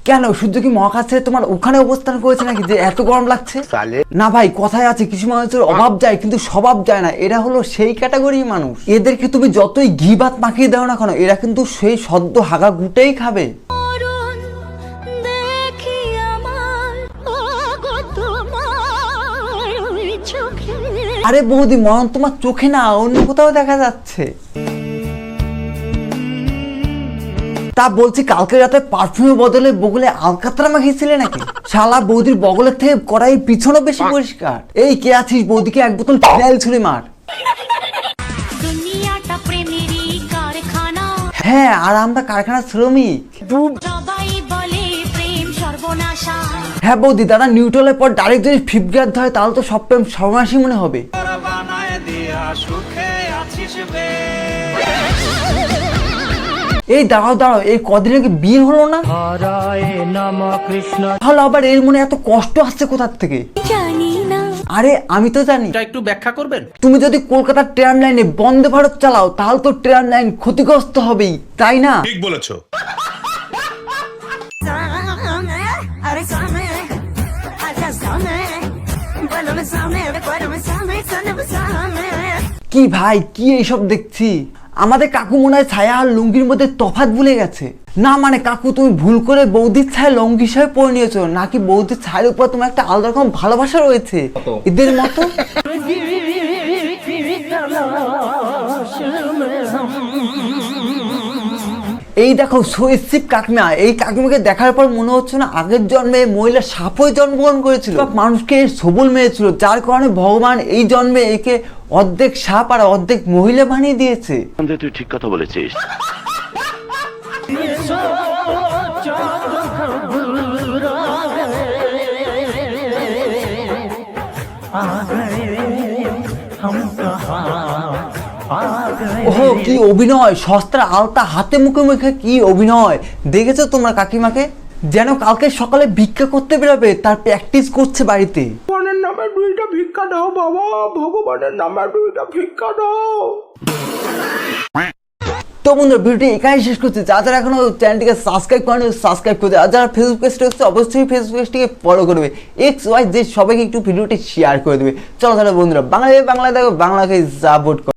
কেন সূর্য কি মহাকাশে তোমার ওখানে অবস্থান করেছে নাকি যে এত গরম লাগছে? না ভাই, কথায় আছে কিছু মানুষের অভাব যায় কিন্তু স্বভাব যায় না। এরা হলো সেই ক্যাটাগরির মানুষ। এদেরকে তুমি যতই ঘি ভাত মাখিয়ে দাও না কেন, এরা কিন্তু সেই সদ্য হাগা গুটেই খাবে। আরে বৌদি, মরণ তোমার চোখে না, অন্য কোথাও দেখা যাচ্ছে। তা বলছি, কালকে রাতে পারফিউমের বদলে বগলে আলকাতরা মাখিয়েছিলে নাকি? শালা বৌদির বগলের থেকে কড়াই পিছনে বেশি পরিষ্কার। এই কে আছিস, বৌদিকে এক বোতল ফিনাইল ছুঁড়ে মার। হ্যাঁ, আর আমরা কারখানার শ্রমিক। হ্যাঁ বৌদি, দাদা নিউট্রালের পর ডাইরেক্ট যদি ফিফথ গিয়ার ধরে তাহলে তো সব প্রেম সর্বনাশী মনে হবে। এই দাঁড়াও দাঁড়াও, এই কদিন আগে বিয়ে হলো না? তাহলে আবার এর মনে এত কষ্ট আসছে কোথার থেকে জানি না। আরে আমি তো জানি, একটু ব্যাখ্যা করবেন? তুমি যদি কলকাতার ট্রেন লাইনে বন্দে ভারত চালাও তাহলে তো ট্রেন লাইন ক্ষতিগ্রস্ত হবেই, তাই না? ঠিক বলেছো। কি ভাই, কি এইসব দেখছি? আমাদের কাকু মনে হয় ছায়া আর লুঙ্গির মধ্যে তফাৎ ভুলে গেছে। না মানে কাকু, তুমি ভুল করে বৌদির ছায়া লুঙ্গি হিসেবে পরে নিয়েছো, নাকি বৌদির ছায়ের উপর তোমার একটা আলাদা রকম ভালোবাসা রয়েছে এদের মতো? এই দেখো সৈসিপ কাকিমা, এই কাকিমাকে দেখার পর মনে হচ্ছে না আগের জন্মে মহিলা সাপ হয়ে জন্মগ্রহণ করেছিল, মানুষকে সবল মেরেছিল, যার কারণে ভগবান এই জন্মে একে অর্ধেক সাপ আর অর্ধেক মহিলা বানিয়ে দিয়েছে। তুই ঠিক কথা বলেছিস। ওহো, কি অভিনয়! সস্তার আলতা হাতে মুখে মুখে কি অভিনয় দেখেছো তোমরা কাকিমাকে? যেন কালকে সকালে ভিক্ষা করতে বেরোবে, তার প্র্যাকটিস করছে বাড়িতে। ভগবানের নামে 2টা ভিক্ষা দাও বাবা, ভগবানের নামে 2টা ভিক্ষা দাও। তো বন্ধুরা, ভিডিওটি এখানে শেষ করছি। যারা এখনো চ্যানেলটিকে সাবস্ক্রাইব করেনি সাবস্ক্রাইব করতে, আর যারা ফেসবুক পেজটা হচ্ছে অবশ্যই ফেসবুক পেজটিকে ফলো করবে। XYZ সবাইকে একটু ভিডিওটি শেয়ার করে দেবে। চলো তাহলে বন্ধুরা, বাংলায় দেখো, বাংলাকে সাপোর্ট করো।